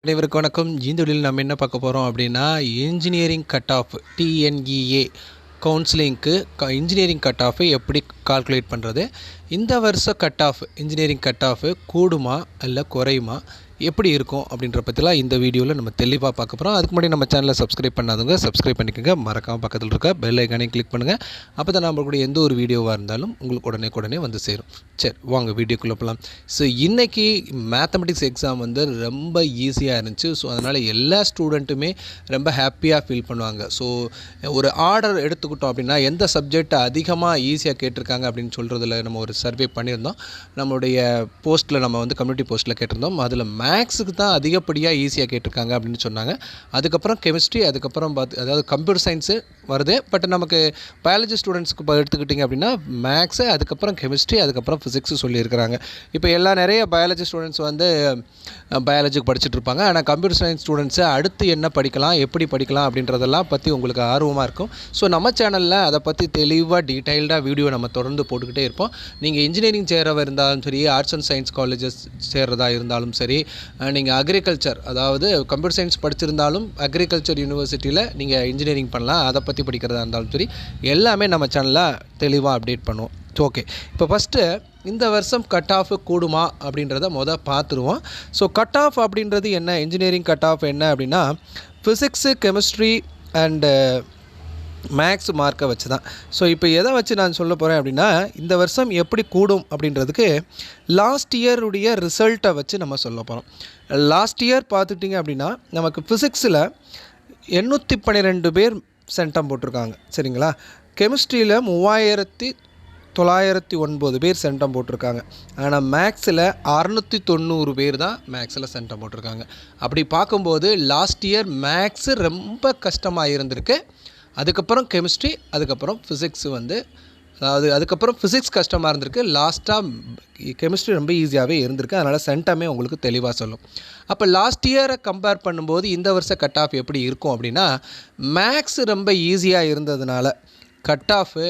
அனைவருக்கும் வணக்கம். இந்த வீடியோவில் நம்ம என்ன பார்க்க போகிறோம் அப்படின்னா, இன்ஜினியரிங் கட் ஆஃப் டிஎன்இஏ கவுன்சிலிங்க்கு இன்ஜினியரிங் கட் ஆஃபை எப்படி கால்குலேட் பண்ணுறது, இந்த வருஷம் cut off engineering cut off கூடுமா இல்லை குறையுமா, எப்படி இருக்கும் அப்படின்ற பற்றிலாம் இந்த வீடியோவில் நம்ம தெளிவாக பார்க்க போகிறோம். அதுக்கு முன்னாடி நம்ம சேனலை சப்ஸ்கிரைப் பண்ணாதவங்க சப்ஸ்கிரைப் பண்ணிக்கோங்க. மறக்காமல் பக்கத்தில் இருக்க பெல் ஐக்கானையும் கிளிக் பண்ணுங்கள். அப்போ தான் நம்மளுடைய எந்த ஒரு வீடியோவாக இருந்தாலும் உங்களுக்கு உடனே வந்து சேரும். சரி, வாங்க வீடியோக்குள்ளே போகலாம். ஸோ இன்றைக்கி மேத்தமெட்டிக்ஸ் எக்ஸாம் வந்து ரொம்ப ஈஸியாக இருந்துச்சு. ஸோ அதனால் எல்லா ஸ்டூடெண்ட்டுமே ரொம்ப ஹாப்பியாக ஃபீல் பண்ணுவாங்க. ஸோ ஒரு ஆர்டர் எடுத்துக்கிட்டோம் அப்படின்னா எந்த சப்ஜெக்ட் அதிகமாக ஈஸியாக கேட்டிருக்காங்க அப்படின்னு சொல்கிறதுல நம்ம ஒரு சர்வே பண்ணியிருந்தோம். நம்மளுடைய போஸ்ட்டில் நம்ம வந்து கம்யூனிட்டி போஸ்ட்டில் கேட்டிருந்தோம். அதில் மேக்ஸுக்கு தான் அதிகப்படியாக ஈஸியாக கேட்டிருக்காங்க அப்படின்னு சொன்னாங்க. அதுக்கப்புறம் கெமிஸ்ட்ரி, அதுக்கப்புறம் அதாவது கம்ப்யூட்டர் சயின்ஸு வருது. பட் நமக்கு பயாலஜி ஸ்டூடெண்ட்ஸ்க்கு இப்போ எடுத்துக்கிட்டிங்க அப்படின்னா மேக்ஸு, அதுக்கப்புறம் கெமிஸ்ட்ரி, அதுக்கப்புறம் ஃபிசிக்ஸு சொல்லியிருக்கிறாங்க. இப்போ நிறைய பயாலஜி ஸ்டூடெண்ட்ஸ் வந்து பயாலஜிக்கு படிச்சுட்டு இருப்பாங்க. ஆனால் கம்ப்யூட்டர் சயின்ஸ் ஸ்டூடெண்ட்ஸை அடுத்து என்ன படிக்கலாம், எப்படி படிக்கலாம் அப்படின்றதெல்லாம் பற்றி உங்களுக்கு ஆர்வமாக இருக்கும். ஸோ நம்ம சேனலில் அதை பற்றி தெளிவாக டீட்டெயில்டாக வீடியோ நம்ம தொடர்ந்து போட்டுக்கிட்டே இருப்போம். நீங்கள் இன்ஜினியரிங் சேரவா இருந்தாலும் சரி, ஆர்ட்ஸ் அண்ட் சயின்ஸ் காலேஜஸ் சேர்றதா இருந்தாலும் சரி, நீங்கள் அக்ரிகல்ச்சர் அதாவது கம்ப்யூட்டர் சயின்ஸ் படிச்சிருந்தாலும் அக்ரிகல்ச்சர் யூனிவர்சிட்டியில் நீங்கள் இன்ஜினியரிங் பண்ணலாம். அதை பற்றி படிக்கிறதா இருந்தாலும் சரி, எல்லாமே நம்ம சேனலில் தெளிவாக அப்டேட் பண்ணுவோம். ஓகே, இப்போ ஃபஸ்ட்டு இந்த வருஷம் கட் ஆஃப் கூடுமா அப்படின்றத பார்த்துருவோம். ஸோ கட் ஆஃப் அப்படின்றது என்ன, இன்ஜினியரிங் கட் ஆஃப் என்ன அப்படின்னா, ஃபிசிக்ஸு, கெமிஸ்ட்ரி அண்டு மேக்ஸ் மார்க்கை வச்சு தான். ஸோ இப்போ எதை வச்சு நான் சொல்ல போகிறேன் அப்படின்னா, இந்த வருஷம் எப்படி கூடும் அப்படின்றதுக்கு லாஸ்ட் இயருடைய ரிசல்ட்டை வச்சு நம்ம சொல்ல போகிறோம். லாஸ்ட் இயர் பார்த்துட்டிங்க அப்படின்னா நமக்கு ஃபிசிக்ஸில் 812 பேர் சென்டம் போட்டிருக்காங்க, சரிங்களா. கெமிஸ்ட்ரியில் 3909 பேர் சென்டம் போட்டிருக்காங்க. ஆனால் மேக்ஸில் 690 பேர் தான் மேக்ஸில் சென்டம் போட்டிருக்காங்க. அப்படி பார்க்கும்போது லாஸ்ட் இயர் மேக்ஸு ரொம்ப கஷ்டமாக இருந்திருக்கு. அதுக்கப்புறம் கெமிஸ்ட்ரி, அதுக்கப்புறம் ஃபிசிக்ஸ் அதுக்கப்புறம் ஃபிசிக்ஸ் கஷ்டமாக இருந்திருக்கு. லாஸ்ட்டாக கெமிஸ்ட்ரி ரொம்ப ஈஸியாகவே இருந்திருக்கு. அதனால் சென்டமே உங்களுக்கு தெளிவாக சொல்லும். அப்போ லாஸ்ட் இயரை கம்பேர் பண்ணும்போது இந்த வருஷம் கட் ஆஃப் எப்படி இருக்கும் அப்படின்னா, மேக்ஸ் ரொம்ப ஈஸியாக இருந்ததுனால கட் ஆஃபு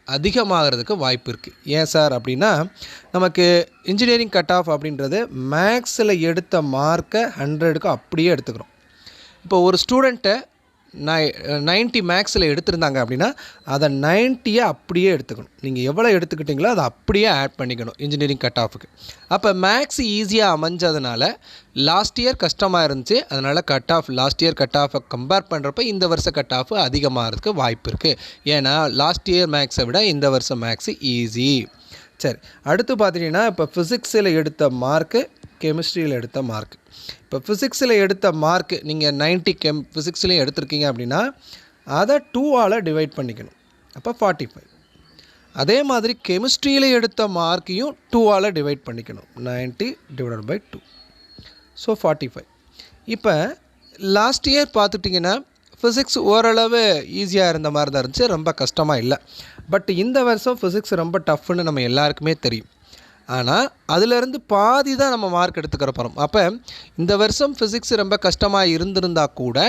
அதிகமாகிறதுக்கு வாய்ப்பு இருக்குது. ஏன் சார் அப்படின்னா, நமக்கு இன்ஜினியரிங் கட் ஆஃப் அப்படின்றது மேக்ஸில் எடுத்த மார்க்கை 100க்கு அப்படியே எடுத்துக்கிறோம். இப்போ ஒரு ஸ்டூடெண்ட்டை 90 மேக்ஸில் எடுத்திருந்தாங்க அப்படின்னா அதை 90யை அப்படியே எடுத்துக்கணும். நீங்கள் எவ்வளோ எடுத்துக்கிட்டீங்களோ அதை அப்படியே ஆட் பண்ணிக்கணும் இன்ஜினியரிங் கட் ஆஃபுக்கு. அப்போ மேக்ஸ் ஈஸியாக அமைஞ்சதுனால லாஸ்ட் இயர் கஷ்டமாக இருந்துச்சு. அதனால் லாஸ்ட் இயர் கட் ஆஃபை கம்பேர் பண்ணுறப்ப இந்த வருஷம் கட் ஆஃப் அதிகமாகிறதுக்கு வாய்ப்பு இருக்குது. ஏன்னா லாஸ்ட் இயர் மேக்ஸை விட இந்த வருஷம் மேக்ஸு ஈஸி. சரி, அடுத்து பார்த்திங்கன்னா, இப்போ ஃபிசிக்ஸில் எடுத்த மார்க்கு, கெமிஸ்ட்ரியில் எடுத்த மார்க். இப்போ ஃபிசிக்ஸில் எடுத்த மார்க் நீங்கள் 90 ஃபிசிக்ஸ்லேயும் எடுத்திருக்கீங்க அப்படின்னா அதை 2ஆல் டிவைட் பண்ணிக்கணும். அப்போ 45. அதே மாதிரி கெமிஸ்ட்ரியில் எடுத்த மார்க்கையும் 2ஆல் டிவைட் பண்ணிக்கணும். 90 / 2, ஸோ 45. இப்போ லாஸ்ட் இயர் பார்த்துட்டிங்கன்னா ஃபிசிக்ஸ் ஓரளவு ஈஸியாக இருந்த மாதிரி தான் இருந்துச்சு, ரொம்ப கஷ்டமாக இல்லை. பட் இந்த வருஷம் ஃபிசிக்ஸ் ரொம்ப டஃப்னு நம்ம எல்லாருக்குமே தெரியும். ஆனால் அதிலேருந்து பாதி தான் நம்ம மார்க் எடுத்துக்கிற போகிறோம். அப்போ இந்த வருஷம் ஃபிசிக்ஸ் ரொம்ப கஷ்டமாக இருந்திருந்தால் கூட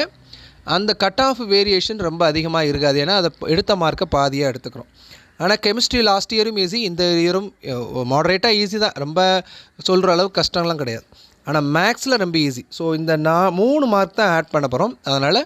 அந்த கட் ஆஃப் வேரியேஷன் ரொம்ப அதிகமாக இருக்காது. ஏன்னா அதை எடுத்த மார்க்கை பாதியாக எடுத்துக்கிறோம். ஆனால் கெமிஸ்ட்ரி லாஸ்ட் இயரும் ஈஸி, இந்த இயரும் மாடரேட்டாக ஈஸி தான், ரொம்ப சொல்கிற அளவு கஷ்டம்லாம் கிடையாது. ஆனால் மேக்ஸில் ரொம்ப ஈஸி. ஸோ இந்த 3 மார்க் தான் ஆட் பண்ண போகிறோம். அதனால்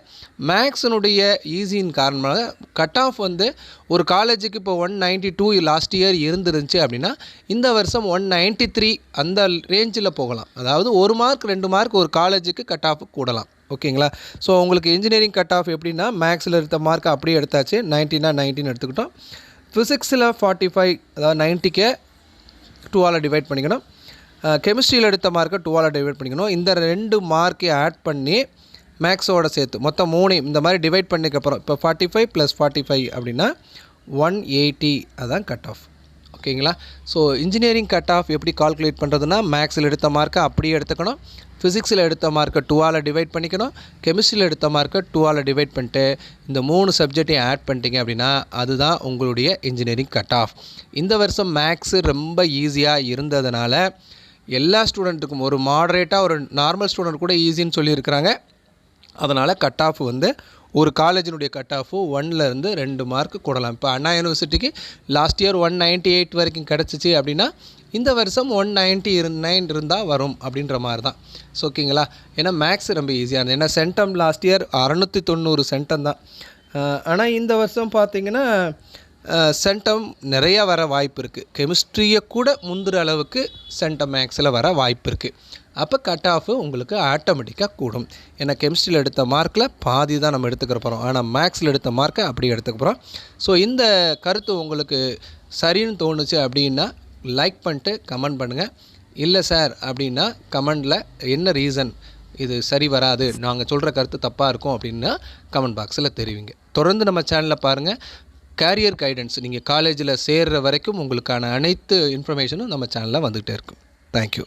மேக்ஸினுடைய ஈஸியின் காரணமாக கட் ஆஃப் வந்து ஒரு காலேஜுக்கு இப்போ 192 லாஸ்ட் இயர் இருந்துருந்துச்சு அப்படின்னா இந்த வருஷம் 193 அந்த ரேஞ்சில் போகலாம். அதாவது 1 மார்க் 2 மார்க் ஒரு காலேஜுக்கு கட் ஆஃப் கூடலாம். ஓகேங்களா. ஸோ உங்களுக்கு இன்ஜினியரிங் கட் ஆஃப் எப்படின்னா, மேக்ஸில் எடுத்த மார்க் அப்படியே எடுத்தாச்சு, 90னா 90 எடுத்துக்கிட்டோம். ஃபிசிக்ஸில் 45, அதாவது 90க்கு 2ஆல் டிவைட் பண்ணிக்கணும். கெமிஸ்ட்ரியில் எடுத்த மார்க்கை 2ஆல் டிவைட் பண்ணிக்கணும். இந்த 2 மார்க்கையும் ஆட் பண்ணி மேக்ஸோட சேர்த்து மொத்தம் 3 இந்த மாதிரி டிவைட் பண்ணிக்கப்புறம் இப்போ 45 + 45 அப்படின்னா 180, அதுதான் கட் ஆஃப். ஓகேங்களா. ஸோ இன்ஜினியரிங் கட் ஆஃப் எப்படி கால்குலேட் பண்ணுறதுன்னா, மேக்ஸில் எடுத்த மார்க்கை அப்படியே எடுத்துக்கணும், ஃபிசிக்ஸில் எடுத்த மார்க்கை 2ஆல் டிவைட் பண்ணிக்கணும், கெமிஸ்ட்ரியில் எடுத்த மார்க்கை 2ஆல் டிவைட் பண்ணிட்டு இந்த 3 சப்ஜெக்டையும் ஆட் பண்ணிட்டீங்க அப்படின்னா அதுதான் உங்களுடைய இன்ஜினியரிங் கட் ஆஃப். இந்த வருஷம் மேக்ஸு ரொம்ப ஈஸியாக இருந்ததுனால எல்லா ஸ்டூடெண்ட்டுக்கும், ஒரு மாடரேட்டாக ஒரு நார்மல் ஸ்டூடெண்ட் கூட ஈஸின்னு சொல்லியிருக்கிறாங்க. அதனால் கட் ஆஃப் வந்து ஒரு காலேஜினுடைய கட் ஆஃபு 1லேருந்து 2 மார்க் கூடலாம். இப்போ அண்ணா யூனிவர்சிட்டிக்கு லாஸ்ட் இயர் 198 வரைக்கும் கிடச்சிச்சு அப்படின்னா இந்த வருஷம் 199 இருந்தால் வரும் அப்படின்ற மாதிரி தான். ஸோ ஓகேங்களா. ஏன்னா மேக்ஸ் ரொம்ப ஈஸியாக இருந்தது. ஏன்னா சென்டம் லாஸ்ட் இயர் 690 சென்டம் தான். ஆனால் இந்த வருஷம் பார்த்திங்கன்னா சென்டம் நிறையா வர வாய்ப்பு இருக்குது. கெமிஸ்ட்ரியை கூட முந்துற அளவுக்கு சென்டம் மேக்ஸில் வர வாய்ப்பு இருக்குது. அப்போ கட் ஆஃபு உங்களுக்கு ஆட்டோமேட்டிக்காக கூடும். ஏன்னா கெமிஸ்ட்ரியில் எடுத்த மார்க்கில் பாதி தான் நம்ம எடுத்துக்கிற போகிறோம். ஆனால் மேக்ஸில் எடுத்த மார்க்கை அப்படி எடுத்துக்க போகிறோம். ஸோ இந்த கருத்து உங்களுக்கு சரின்னு தோணுச்சு அப்படின்னா லைக் பண்ணிட்டு கமெண்ட் பண்ணுங்கள். இல்லை சார் அப்படின்னா கமெண்டில் என்ன ரீசன் இது சரி வராது, நாங்கள் சொல்கிற கருத்து தப்பாக இருக்கும் அப்படின்னா கமெண்ட் பாக்ஸில் தெரிவிங்க. தொடர்ந்து நம்ம சேனலில் பாருங்கள். கேரியர் கைடன்ஸ் நீங்கள் காலேஜில் சேர்கிற வரைக்கும் உங்களுக்கான அனைத்து இன்ஃபர்மேஷனும் நம்ம சேனலில் வந்துகிட்டே இருக்கும். தேங்க்யூ.